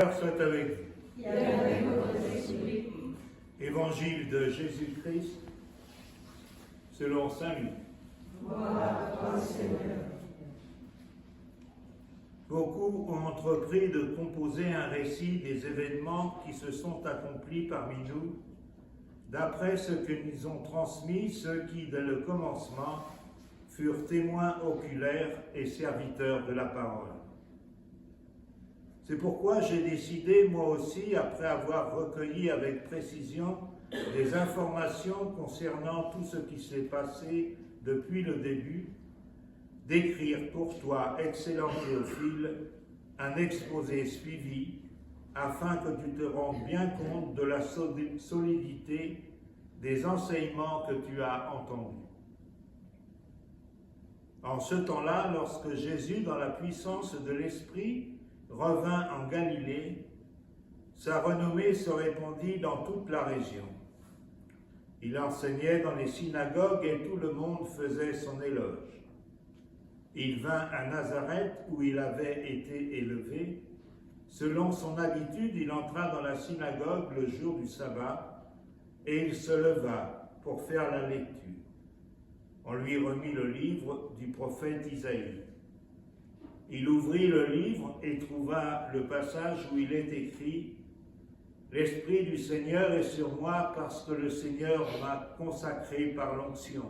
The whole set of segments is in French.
Soit avec vous. Et avec votre esprit. Évangile de Jésus-Christ selon saint Luc. Gloire à toi, Seigneur. Beaucoup ont entrepris de composer un récit des événements qui se sont accomplis parmi nous, d'après ce que nous ont transmis ceux qui, dès le commencement, furent témoins oculaires et serviteurs de la parole. C'est pourquoi j'ai décidé, moi aussi, après avoir recueilli avec précision des informations concernant tout ce qui s'est passé depuis le début, d'écrire pour toi, excellent Théophile, un exposé suivi, afin que tu te rendes bien compte de la solidité des enseignements que tu as entendus. En ce temps-là, lorsque Jésus, dans la puissance de l'Esprit, revint en Galilée, sa renommée se répandit dans toute la région. Il enseignait dans les synagogues et tout le monde faisait son éloge. Il vint à Nazareth où il avait été élevé. Selon son habitude, il entra dans la synagogue le jour du sabbat et il se leva pour faire la lecture. On lui remit le livre du prophète Isaïe. Il ouvrit le livre et trouva le passage où il est écrit « L'Esprit du Seigneur est sur moi parce que le Seigneur m'a consacré par l'onction.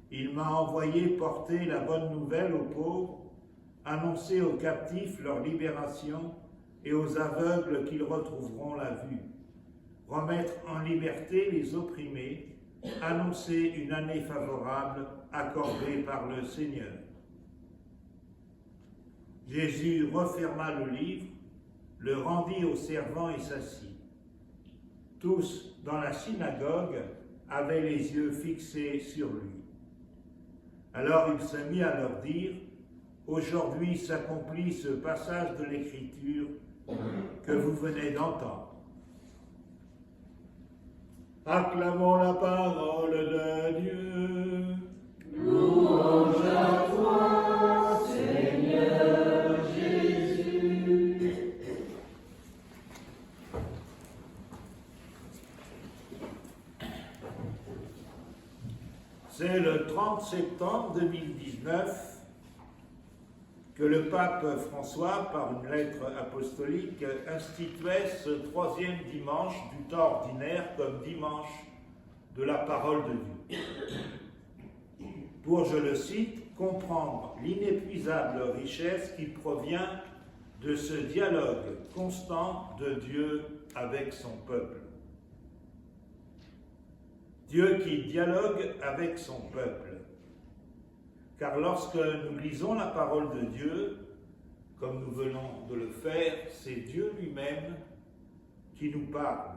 Il m'a envoyé porter la bonne nouvelle aux pauvres, annoncer aux captifs leur libération et aux aveugles qu'ils retrouveront la vue, remettre en liberté les opprimés, annoncer une année favorable accordée par le Seigneur. » Jésus referma le livre, le rendit aux servants et s'assit. Tous dans la synagogue avaient les yeux fixés sur lui. Alors il se mit à leur dire « Aujourd'hui s'accomplit ce passage de l'Écriture que vous venez d'entendre. » Acclamons la parole de Dieu. Louange à toi, Seigneur Jésus. C'est le 30 septembre 2019 que le pape François, par une lettre apostolique, instituait ce troisième dimanche du temps ordinaire comme dimanche de la parole de Dieu. Pour, je le cite, comprendre l'inépuisable richesse qui provient de ce dialogue constant de Dieu avec son peuple. Dieu qui dialogue avec son peuple. Car lorsque nous lisons la parole de Dieu, comme nous venons de le faire, c'est Dieu lui-même qui nous parle.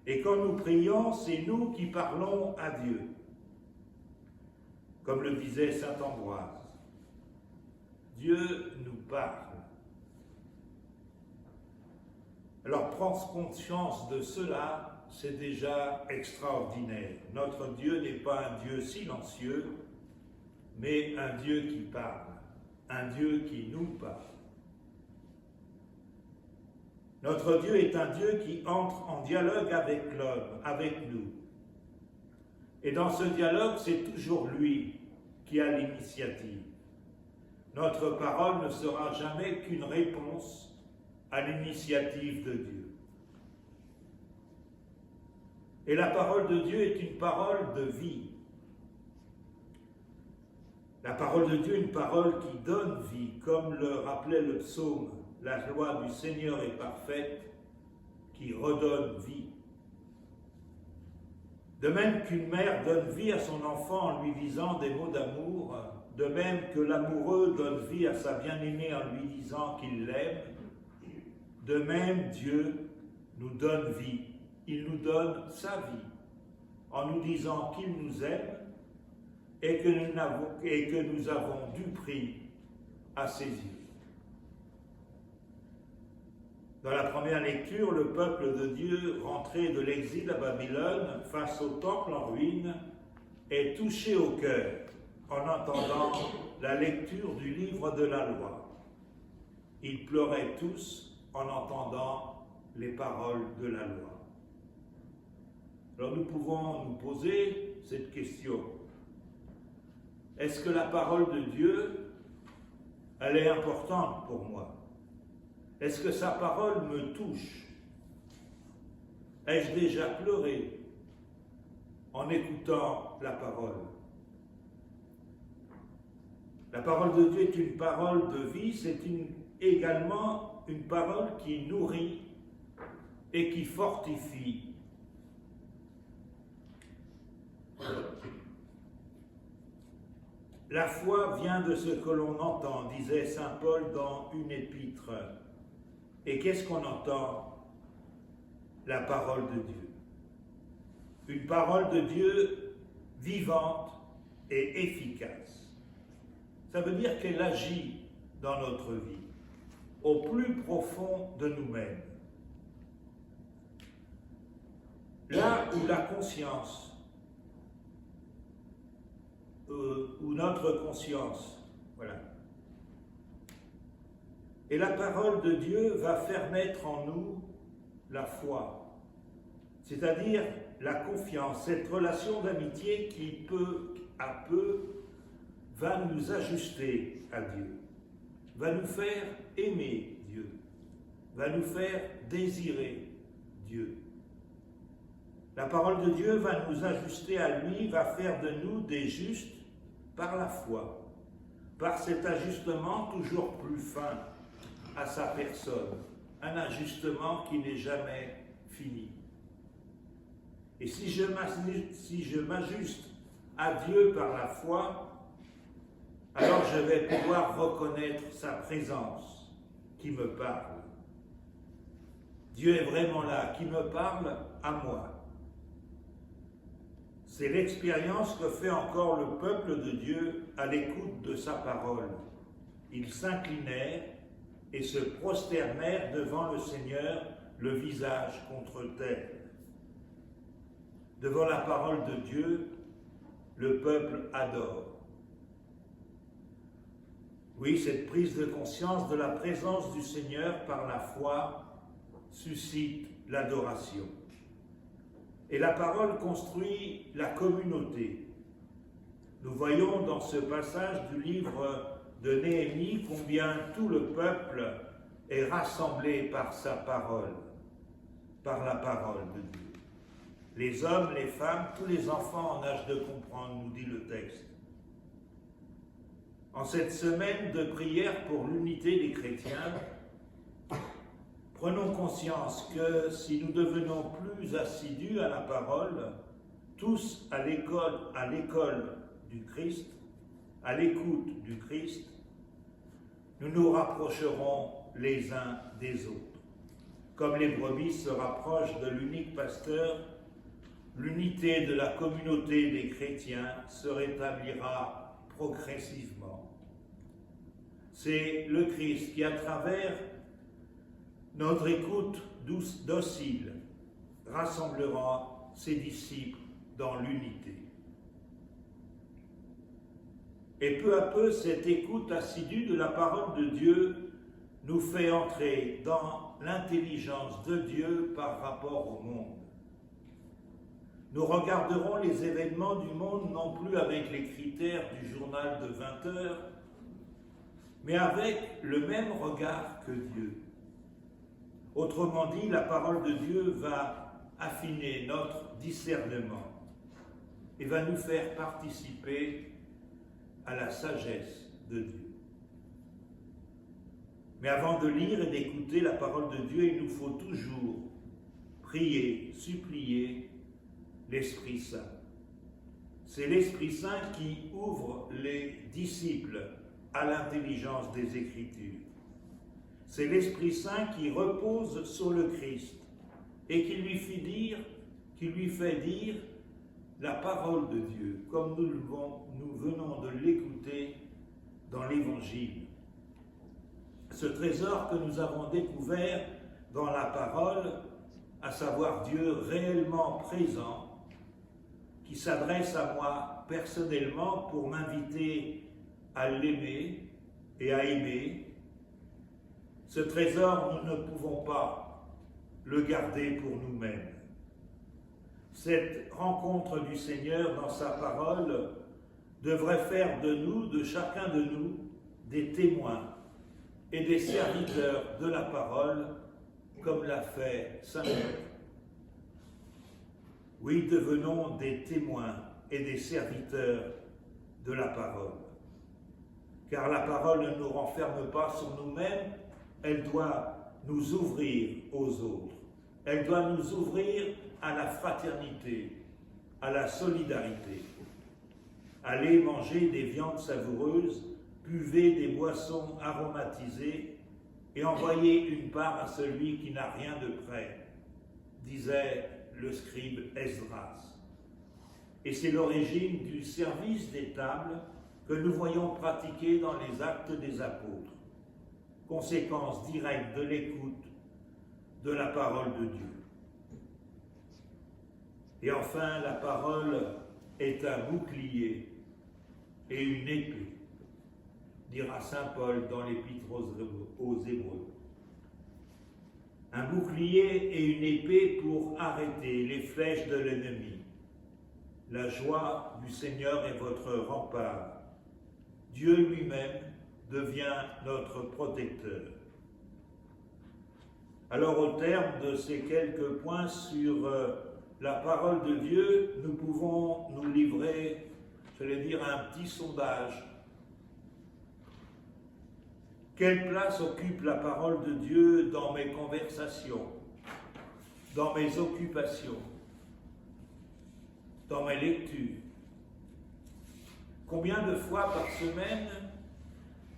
Et quand nous prions, c'est nous qui parlons à Dieu. Comme le disait saint Ambroise, Dieu nous parle. Alors prendre conscience de cela, c'est déjà extraordinaire. Notre Dieu n'est pas un Dieu silencieux, mais un Dieu qui parle, un Dieu qui nous parle. Notre Dieu est un Dieu qui entre en dialogue avec l'homme, avec nous. Et dans ce dialogue, c'est toujours lui qui a l'initiative. Notre parole ne sera jamais qu'une réponse à l'initiative de Dieu. Et la parole de Dieu est une parole de vie. La parole de Dieu est une parole qui donne vie, comme le rappelait le psaume, la loi du Seigneur est parfaite, qui redonne vie. De même qu'une mère donne vie à son enfant en lui disant des mots d'amour, de même que l'amoureux donne vie à sa bien-aimée en lui disant qu'il l'aime, de même Dieu nous donne vie. Il nous donne sa vie en nous disant qu'il nous aime et que nous avons du prix à ses yeux. Dans la première lecture, le peuple de Dieu, rentré de l'exil à Babylone, face au temple en ruine, est touché au cœur en entendant la lecture du livre de la loi. ils pleuraient tous en entendant les paroles de la loi. Alors nous pouvons nous poser cette question. Est-ce que la parole de Dieu, elle est importante pour moi? Est-ce que sa parole me touche? Ai-je déjà pleuré en écoutant la parole? La parole de Dieu est une parole de vie, c'est également une parole qui nourrit et qui fortifie. La foi vient de ce que l'on entend, disait saint Paul dans une épître. Et qu'est-ce qu'on entend? La parole de Dieu. Une parole de Dieu vivante et efficace. Ça veut dire qu'elle agit dans notre vie, au plus profond de nous-mêmes. Là où la conscience, ou notre conscience, voilà. Et la parole de Dieu va faire naître en nous la foi, c'est-à-dire la confiance, cette relation d'amitié qui peu à peu va nous ajuster à Dieu, va nous faire aimer Dieu, va nous faire désirer Dieu. La parole de Dieu va nous ajuster à lui, va faire de nous des justes par la foi, par cet ajustement toujours plus fin à sa personne, un ajustement qui n'est jamais fini. Et si je m'ajuste à Dieu par la foi, alors je vais pouvoir reconnaître sa présence qui me parle. Dieu est vraiment là, qui me parle à moi. C'est l'expérience que fait encore le peuple de Dieu à l'écoute de sa parole. Ils s'inclinèrent et se prosternèrent devant le Seigneur, le visage contre terre. Devant la parole de Dieu, le peuple adore. Oui, cette prise de conscience de la présence du Seigneur par la foi suscite l'adoration. Et la parole construit la communauté. Nous voyons dans ce passage du livre de Néhémie combien tout le peuple est rassemblé par sa parole, par la parole de Dieu. Les hommes, les femmes, tous les enfants en âge de comprendre, nous dit le texte. En cette semaine de prière pour l'unité des chrétiens, prenons conscience que si nous devenons plus assidus à la parole, tous à l'école du Christ, à l'écoute du Christ, nous nous rapprocherons les uns des autres. Comme les brebis se rapprochent de l'unique pasteur, l'unité de la communauté des chrétiens se rétablira progressivement. C'est le Christ qui, à travers notre écoute docile, rassemblera ses disciples dans l'unité. Et peu à peu, cette écoute assidue de la parole de Dieu nous fait entrer dans l'intelligence de Dieu par rapport au monde. Nous regarderons les événements du monde non plus avec les critères du journal de 20 heures, mais avec le même regard que Dieu. Autrement dit, la parole de Dieu va affiner notre discernement et va nous faire participer à la sagesse de Dieu. Mais avant de lire et d'écouter la parole de Dieu, il nous faut toujours prier, supplier l'Esprit Saint. C'est l'Esprit Saint qui ouvre les disciples à l'intelligence des Écritures. C'est l'Esprit Saint qui repose sur le Christ et qui lui fait dire la parole de Dieu, comme nous venons de l'écouter dans l'Évangile. Ce trésor que nous avons découvert dans la parole, à savoir Dieu réellement présent, qui s'adresse à moi personnellement pour m'inviter à l'aimer et à aimer, Ce trésor, nous ne pouvons pas le garder pour nous-mêmes. Cette rencontre du Seigneur dans sa parole devrait faire de nous, de chacun de nous, des témoins et des serviteurs de la parole, comme l'a fait Saint Pierre. Oui, devenons des témoins et des serviteurs de la parole. Car la parole ne nous renferme pas sur nous-mêmes, elle doit nous ouvrir aux autres. Elle doit nous ouvrir à la fraternité, à la solidarité. Allez manger des viandes savoureuses, buvez des boissons aromatisées et envoyez une part à celui qui n'a rien de prêt, disait le scribe Esdras. Et c'est l'origine du service des tables que nous voyons pratiquer dans les actes des apôtres, conséquence directe de l'écoute de la parole de Dieu. Et enfin, la parole est un bouclier et une épée, dira saint Paul dans l'Épître aux Hébreux. Un bouclier et une épée pour arrêter les flèches de l'ennemi. La joie du Seigneur est votre rempart. Dieu lui-même devient notre protecteur. Alors, au terme de ces quelques points sur la parole de Dieu, nous pouvons nous livrer, j'allais dire, un petit sondage. Quelle place occupe la parole de Dieu dans mes conversations, dans mes occupations, dans mes lectures? Combien de fois par semaine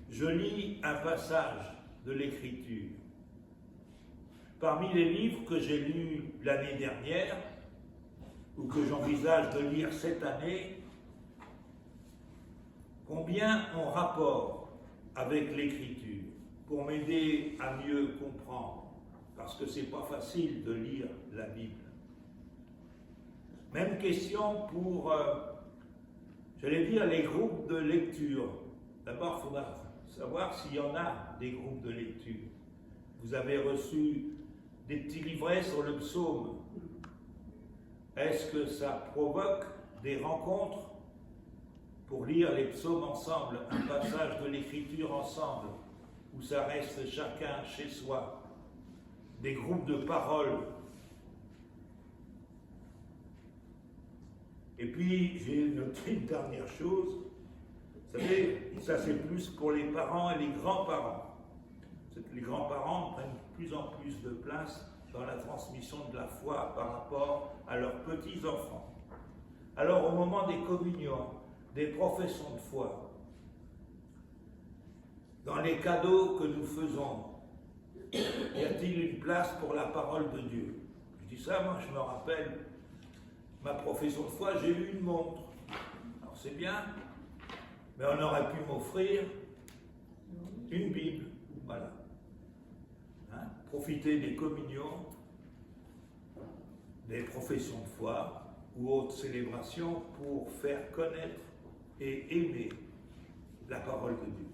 je lis un passage de l'Écriture? Parmi les livres que j'ai lus l'année dernière, ou que j'envisage de lire cette année, combien ont rapport avec l'Écriture pour m'aider à mieux comprendre, parce que c'est pas facile de lire la Bible. Même question pour, j'allais dire, les groupes de lecture. D'abord, il faudra savoir s'il y en a des groupes de lecture. Vous avez reçu des petits livrets sur le psaume. Est-ce que ça provoque des rencontres pour lire les psaumes ensemble, un passage de l'Écriture ensemble, où ça reste chacun chez soi? Des groupes de parole. Et puis, j'ai noté une dernière chose. Vous savez, ça c'est plus pour les parents et les grands-parents. Les grands-parents prennent de plus en plus de place dans la transmission de la foi par rapport à leurs petits-enfants. Alors, au moment des communions, des professions de foi, dans les cadeaux que nous faisons, y a-t-il une place pour la parole de Dieu? Je dis ça, moi je me rappelle, ma profession de foi, j'ai eu une montre. Alors c'est bien, mais on aurait pu m'offrir une Bible. Voilà. Hein? Profiter des communions, des professions de foi ou autres célébrations pour faire connaître et aimer la parole de Dieu.